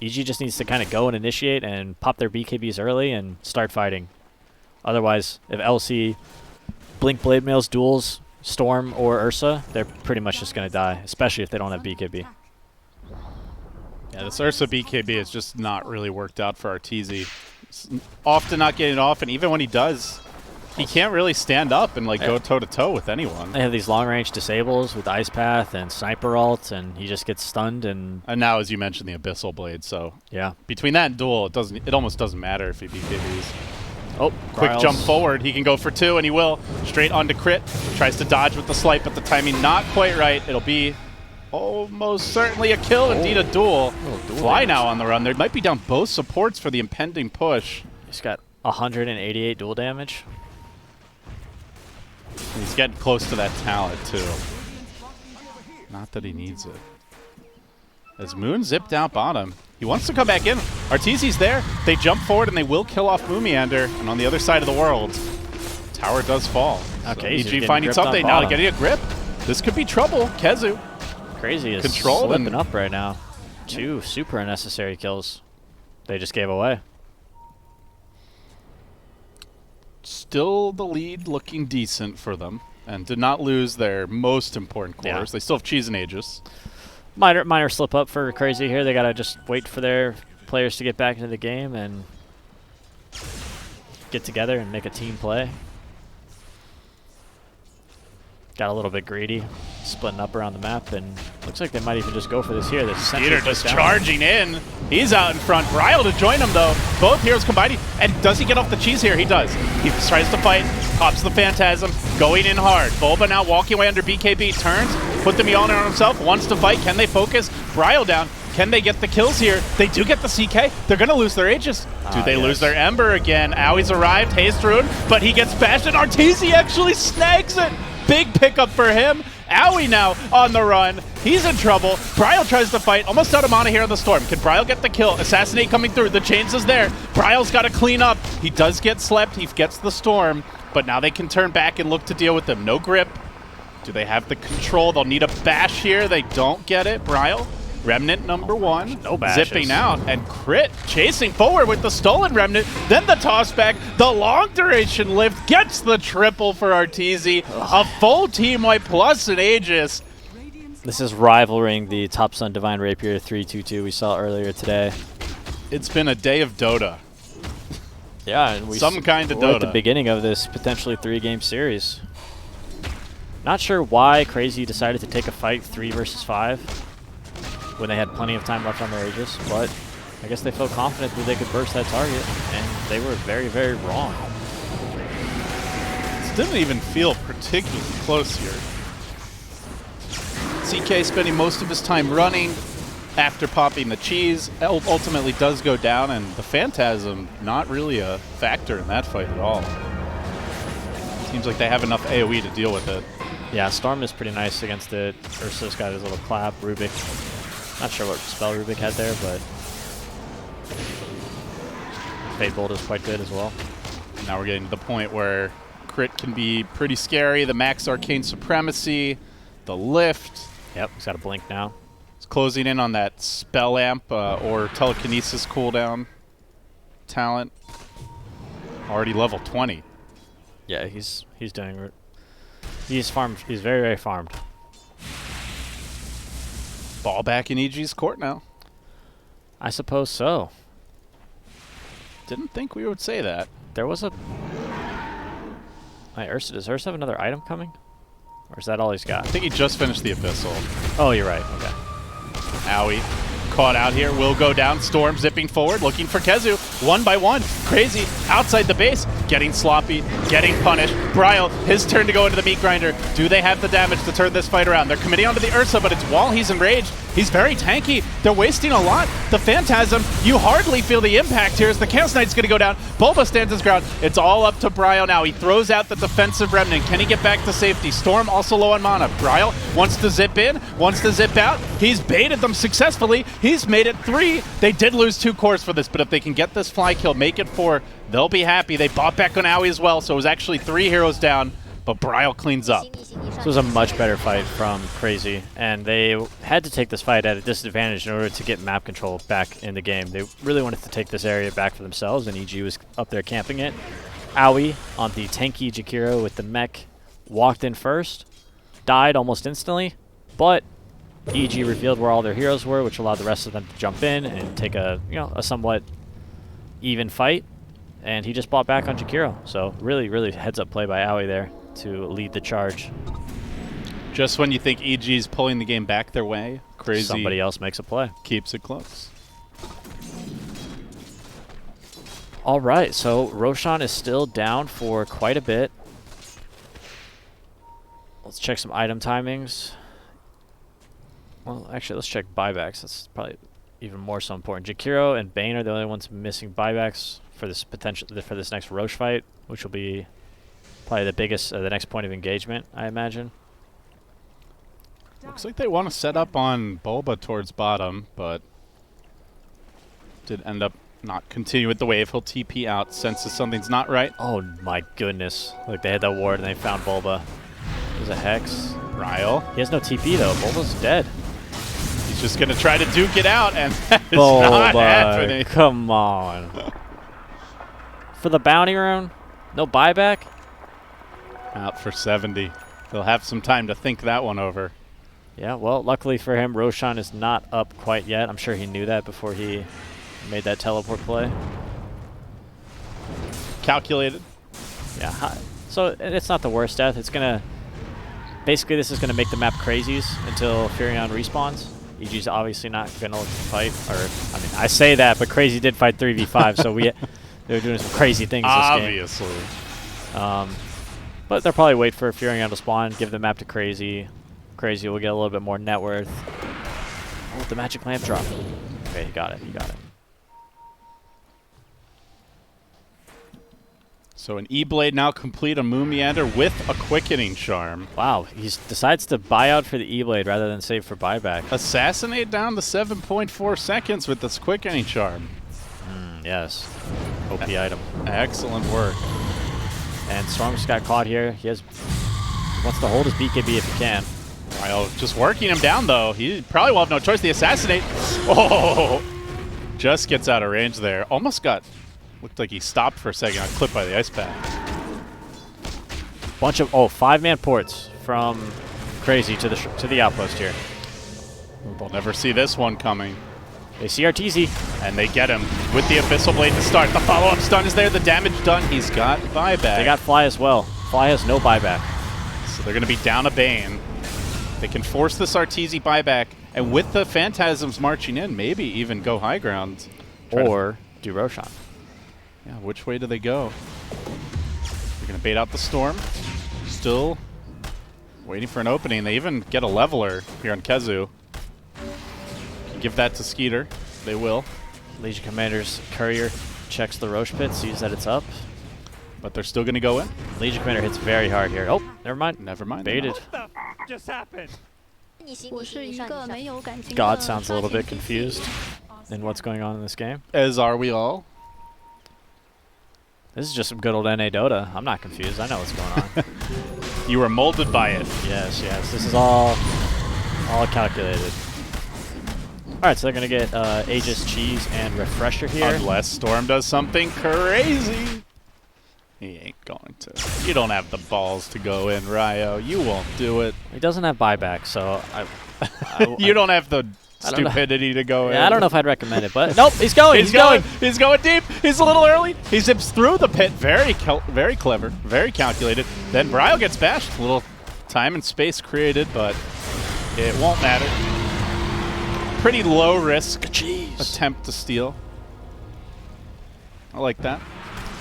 EG just needs to kind of go and initiate and pop their BKBs early and start fighting. Otherwise, if LC Blink Blade Mails duels Storm or Ursa, they're pretty much just going to die, especially if they don't have BKB. Yeah, this Ursa BKB has just not really worked out for Arteezy. Often not getting it off, and even when he does, he can't really stand up and like go toe-to-toe with anyone. They have these long-range disables with Ice Path and Sniper Ult, and he just gets stunned. And now, as you mentioned, the Abyssal Blade, so yeah, between that and duel, it almost doesn't matter if he BKBs. Oh, quick Bryles. jump forward. He can go for 2, and he will. Straight onto crit. Tries to dodge with the slight, but the timing not quite right. It'll be almost certainly a kill, indeed a duel. Fly now on the run. They might be down both supports for the impending push. He's got 188 duel damage. He's getting close to that talent, too. Not that he needs it. As Moon zipped out bottom, he wants to come back in. Arteezy's there. They jump forward, and they will kill off Moomiander. And on the other side of the world, tower does fall. Okay, so EG finding something. Now getting a grip. This could be trouble. KheZu. Crazy is controlled slipping up right now. 2 super unnecessary kills they just gave away. Still the lead looking decent for them, and did not lose their most important cores. Yeah. They still have Cheese and Aegis. Minor slip up for Crazy here. They gotta just wait for their players to get back into the game and get together and make a team play. Got a little bit greedy, splitting up around the map, and looks like they might even just go for this here. Skeeter just charging in. He's out in front. Bryle to join him, though. Both heroes combining. And does he get off the cheese here? He does. He tries to fight, pops the Phantasm, going in hard. Bulba now walking away under BKB, turns, put the Mjolnir on himself, wants to fight. Can they focus? Bryle down. Can they get the kills here? They do get the CK. They're going to lose their Aegis. Do they lose their Ember again? Aui's arrived, Haste Rune, but he gets bashed, and Arteezy actually snags it. Big pickup for him. Aui now on the run. He's in trouble. Bryle tries to fight. Almost out of mana here on the Storm. Can Bryle get the kill? Assassinate coming through. The chains is there. Bryle's got to clean up. He does get slept. He gets the Storm. But now they can turn back and look to deal with them. No grip. Do they have the control? They'll need a bash here. They don't get it. Bryle. Remnant number 1, no bashes. Zipping out, and Crit chasing forward with the stolen Remnant, then the toss back, the long duration lift gets the triple for Arteezy, a full team wipe plus an Aegis. This is rivaling the Top Sun Divine Rapier 3-2-2 we saw earlier today. It's been a day of Dota. Yeah, and some kind of we're Dota. At the beginning of this potentially 3-game series. Not sure why Crazy decided to take a fight 3 versus 5. When they had plenty of time left on their Aegis, but I guess they felt confident that they could burst that target, and they were very, very wrong. This didn't even feel particularly close here. CK spending most of his time running after popping the cheese, ultimately does go down, and the Phantasm not really a factor in that fight at all. Seems like they have enough AoE to deal with it. Yeah, Storm is pretty nice against it. Ursa's got his little clap, Rubik. Not sure what spell Rubik had there, but Fade Bolt is quite good as well. Now we're getting to the point where Crit can be pretty scary. The max Arcane Supremacy, the lift. Yep, he's got a blink now. It's closing in on that Spell Amp or Telekinesis cooldown talent. Already level 20. Yeah, he's doing. He's farmed. He's very, very farmed. Ball back in EG's court now. I suppose so. Didn't think we would say that. There was a... Ursa, does Ursa have another item coming? Or is that all he's got? I think he just finished the Abyssal. Oh, you're right. Okay. Aui caught out here, will go down. Storm zipping forward, looking for KheZu. 1 by 1. Crazy outside the base, getting sloppy, getting punished. Bryle, his turn to go into the meat grinder. Do they have the damage to turn this fight around? They're committing onto the Ursa, but it's while he's enraged. He's very tanky. They're wasting a lot. The Phantasm, you hardly feel the impact here as the Chaos Knight's going to go down. Bulba stands his ground. It's all up to Bryle now. He throws out the defensive Remnant. Can he get back to safety? Storm also low on mana. Bryle wants to zip in, wants to zip out. He's baited them successfully. He's made it 3. They did lose 2 cores for this, but if they can get this fly kill, make it 4, they'll be happy. They bought back on Aui as well, so it was actually 3 heroes down, but Bryle cleans up. This was a much better fight from Crazy, and they had to take this fight at a disadvantage in order to get map control back in the game. They really wanted to take this area back for themselves, and EG was up there camping it. Aoi on the tanky Jakiro with the mech walked in first, died almost instantly, but EG revealed where all their heroes were, which allowed the rest of them to jump in and take a somewhat even fight, and he just bought back on Jakiro. So really heads up play by Aoi there to lead the charge. Just when you think EG's pulling the game back their way, Crazy somebody else makes a play. Keeps it close. All right, so Roshan is still down for quite a bit. Let's check some item timings. Well, actually, let's check buybacks. That's probably even more so important. Jakiro and Bane are the only ones missing buybacks for this next Roche fight, which will be probably the biggest, the next point of engagement, I imagine. Looks like they want to set up on Bulba towards bottom, but did end up not continue with the wave. He'll TP out, senses something's not right. Oh my goodness. Like they had that ward and they found Bulba. There's a Hex. Ryle. He has no TP though. Bulba's dead. He's just going to try to duke it out, and that is not happening. Come on. For the bounty rune? No buyback? Out for 70. They'll have some time to think that one over. Yeah, well, luckily for him, Roshan is not up quite yet. I'm sure he knew that before he made that teleport play. Calculated. Yeah, so it's not the worst death. It's going to... Basically, this is going to make the map crazies until Furion respawns. EG's obviously not going to fight. Or, I mean, I say that, but Crazy did fight 3v5, so they were doing some crazy things Obviously. this game. But they'll probably wait for Furion to spawn, give the map to Crazy. Crazy will get a little bit more net worth. Oh, the magic lamp drop. Okay, he got it. He got it. So an E-Blade now complete, a Moon Meander with a Quickening Charm. Wow, he decides to buy out for the E-Blade rather than save for buyback. Assassinate down to 7.4 seconds with this Quickening Charm. Yes. OP item. Excellent work. And Storm just got caught here. He wants to hold his BKB if he can. Ryle just working him down, though. He probably will have no choice. The Assassinate. Oh! Just gets out of range there. Almost got... Looked like he stopped for a second. Got clipped by the ice pack. Bunch of 5-man ports from Crazy to the outpost here. They'll never see this one coming. They CR4ZY. And they get him with the Abyssal Blade to start. The follow-up stun is there. The damage done. He's got buyback. They got Fly as well. Fly has no buyback. So they're going to be down a Bane. They can force this CR4ZY buyback. And with the Phantasms marching in, maybe even go high ground. Or do Roshan. Yeah, which way do they go? They're going to bait out the Storm. Still waiting for an opening. They even get a leveler here on Kezu. Can give that to Skeeter. They will. Legion Commander's courier checks the Roche pit, sees that it's up. But they're still going to go in. Legion Commander hits very hard here. Oh, never mind. Never mind. Baited. What the just happened? God sounds a little bit confused in what's going on in this game. As are we all. This is just some good old NA Dota. I'm not confused. I know what's going on. You were molded by it. Yes, yes. This is all calculated. All right, so they're going to get Aegis, Cheese, and Refresher here. Unless Storm does something crazy. He ain't going to. You don't have the balls to go in, Ryo. You won't do it. He doesn't have buyback, so You don't have the stupidity to go in. I don't know if I'd recommend it, but nope, he's going. He's going. He's going deep. He's a little early. He zips through the pit. Very clever. Very calculated. Then Ryo gets bashed. A little time and space created, but it won't matter. Pretty low risk attempt to steal. I like that.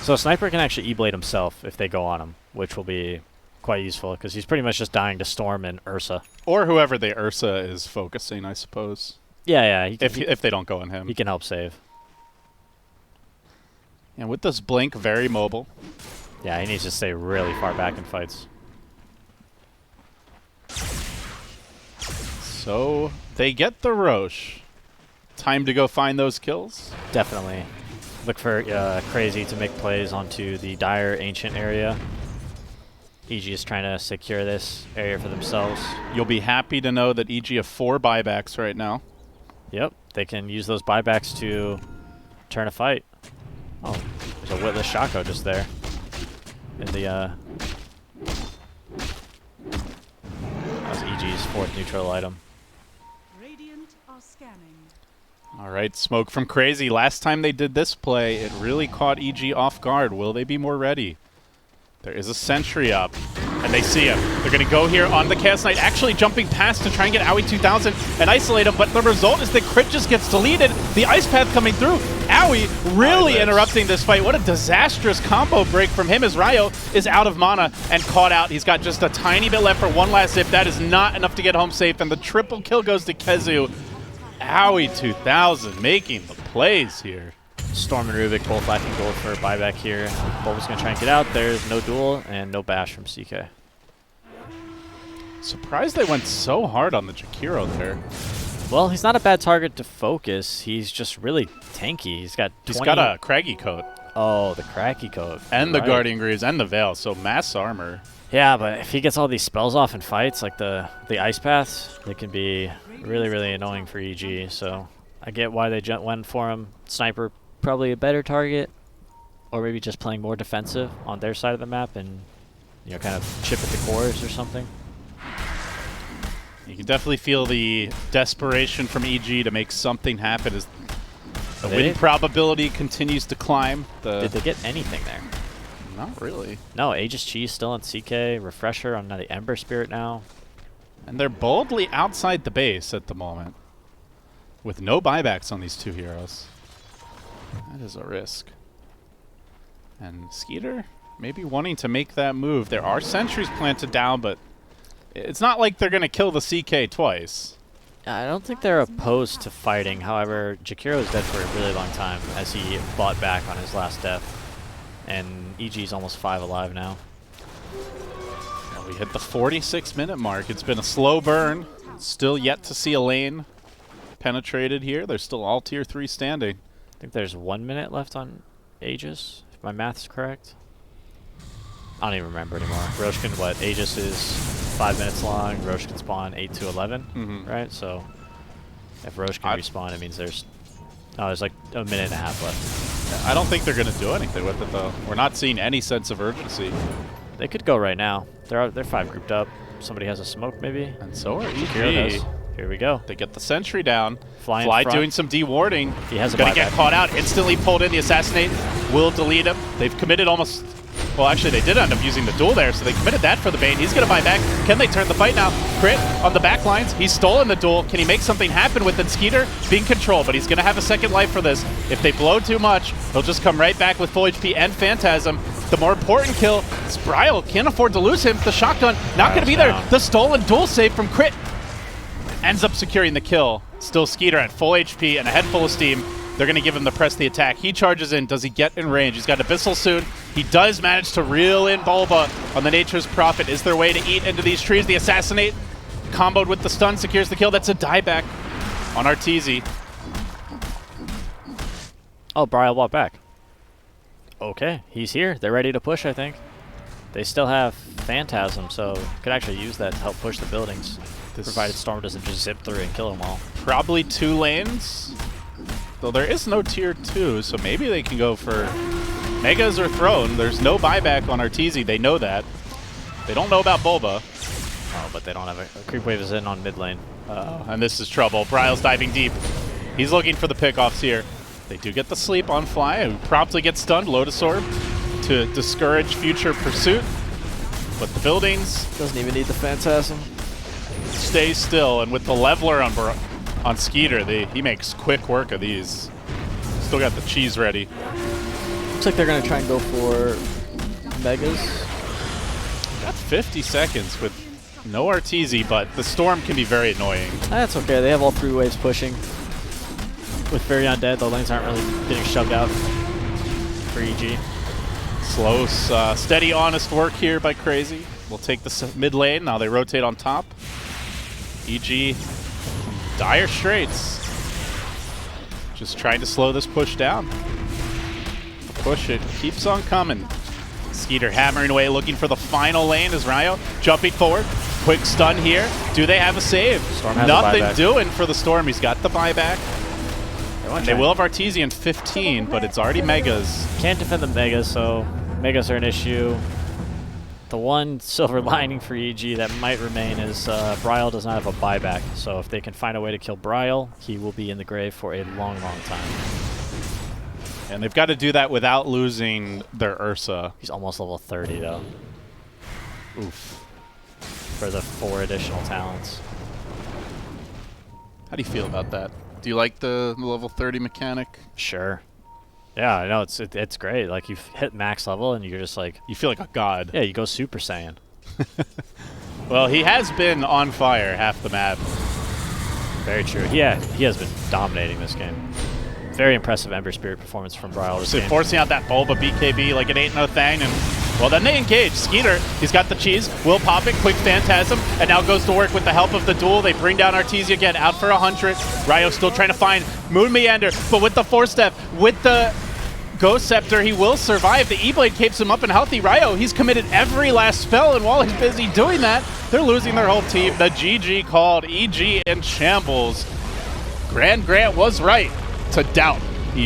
So Sniper can actually E-Blade himself if they go on him, which will be quite useful because he's pretty much just dying to Storm and Ursa. Or whoever the Ursa is focusing, I suppose. Yeah, yeah. If they don't go on him. He can help save. And with this Blink, very mobile. Yeah, he needs to stay really far back in fights. So they get the Roche. Time to go find those kills? Definitely. Look for Crazy to make plays onto the Dire Ancient area. EG is trying to secure this area for themselves. You'll be happy to know that EG have 4 buybacks right now. Yep, they can use those buybacks to turn a fight. Oh, there's a witless Shaco just there. In the, that was EG's 4th neutral item. Radiant are scanning. All right, smoke from Crazy. Last time they did this play, it really caught EG off guard. Will they be more ready? There is a sentry up, and they see him. They're going to go here on the Chaos Knight, actually jumping past to try and get Owie 2000 and isolate him, but the result is that Crit just gets deleted. The Ice Path coming through. Owie really interrupting this fight. What a disastrous combo break from him as Ryo is out of mana and caught out. He's got just a tiny bit left for one last zip. That is not enough to get home safe, and the triple kill goes to Kezu. Owie 2000 making the plays here. Storm and Rubik both lacking gold for a buyback here. Bulba's going to try and get out. There's no duel and no bash from CK. Surprised they went so hard on the Jakiro there. Well, he's not a bad target to focus. He's just really tanky. He's got a Craggy coat. Oh, the Cracky coat. And the Guardian Greaves and the Veil, so mass armor. Yeah, but if he gets all these spells off in fights, like the Ice Paths, they can be really, really annoying for EG. So I get why they went for him. Sniper, probably a better target, or maybe just playing more defensive on their side of the map and, you know, kind of chip at the cores or something. You can definitely feel the desperation from EG to make something happen as the win probability continues to climb. Did they get anything there? Not really. No, Aegis Cheese still on CK, Refresher on the Ember Spirit now. And they're boldly outside the base at the moment, with no buybacks on these two heroes. That is a risk. And Skeeter maybe wanting to make that move. There are sentries planted down, but it's not like they're going to kill the CK twice. I don't think they're opposed to fighting. However, Jakiro is dead for a really long time as he fought back on his last death. And EG's almost 5 alive now. Well, we hit the 46-minute mark. It's been a slow burn. Still yet to see a lane penetrated here. They're still all tier 3 standing. I think there's 1 minute left on Aegis, if my math's correct. I don't even remember anymore. Roche can, what, Aegis is 5 minutes long. Roche can spawn 8 to 11, right? So if Roche can respawn, it means there's like a minute and a half left. I don't think they're going to do anything with it, though. We're not seeing any sense of urgency. They could go right now. They're 5 grouped up. Somebody has a smoke, maybe. And so are EG. Here we go. They get the sentry down. Fly doing some dewarding. He has a Gonna get caught out. Instantly pulled in. The assassinate will delete him. They've committed almost... Well, actually, they did end up using the duel there, so they committed that for the Bane. He's going to buy back. Can they turn the fight now? Crit on the back lines. He's stolen the duel. Can he make something happen with it? Skeeter being controlled, but he's going to have a second life for this. If they blow too much, he'll just come right back with full HP and Phantasm. The more important kill is Bryle. Can't afford to lose him. The shotgun not going to be there. The stolen duel save from Crit ends up securing the kill. Still Skeeter at full HP and a head full of steam. They're going to give him the press the attack. He charges in. Does he get in range? He's got Abyssal soon. He does manage to reel in Bulba on the Nature's Prophet. Is there a way to eat into these trees? The Assassinate comboed with the stun secures the kill. That's a dieback on Arteezy. Oh, Bryle walked back. Okay, he's here. They're ready to push, I think. They still have Phantasm, so could actually use that to help push the buildings, provided Storm doesn't just zip through and kill them all. Probably 2 lanes. Though there is no tier 2, so maybe they can go for Megas or Throne. There's no buyback on Arteezy. They know that. They don't know about Bulba. Oh, but they don't have a creep wave is in on mid lane. And this is trouble. Bryle's diving deep. He's looking for the pickoffs here. They do get the sleep on Fly, who promptly gets stunned. Lotus Orb to discourage future pursuit. But the buildings... Doesn't even need the Phantasm. Stay still, and with the leveler on Skeeter, he makes quick work of these. Still got the cheese ready. Looks like they're going to try and go for Megas. Got 50 seconds with no Arteezy, but the Storm can be very annoying. That's okay. They have all 3 waves pushing. With Very Undead, the lanes aren't really getting shoved out for EG. Slow, steady, honest work here by Crazy. We'll take the mid lane. Now they rotate on top. EG, dire straits. Just trying to slow this push down. The push, it keeps on coming. Skeeter hammering away, looking for the final lane as Ryo jumping forward. Quick stun here. Do they have a save? Storm has a Nothing buyback. doing for the Storm. He's got the buyback. They will have Artesian 15, but it's already Megas. Can't defend the Megas, so Megas are an issue. The one silver lining for EG that might remain is Bryle does not have a buyback. So if they can find a way to kill Bryle, he will be in the grave for a long, long time. And they've got to do that without losing their Ursa. He's almost level 30, though, Oof. for the 4 additional talents. How do you feel about that? Do you like the level 30 mechanic? Sure. Yeah, I know, it's great. Like, you've hit max level, and you're just like... You feel like a god. Yeah, you go Super Saiyan. Well, he has been on fire half the map. Very true. Yeah, he has been dominating this game. Very impressive Ember Spirit performance from Bryle this So game. forcing out that Bulba BKB like it ain't no thing, and well, then they engage. Skeeter, he's got the cheese, will pop it, quick Phantasm, and now goes to work with the help of the duel. They bring down Artesia again, out for 100. Ryo still trying to find Moon Meander, but with the 4-step, with the Ghost Scepter, he will survive. The E-Blade keeps him up and healthy. Ryo, he's committed every last spell, and while he's busy doing that, they're losing their whole team. The GG called, EG in shambles. Grand Grant was right to doubt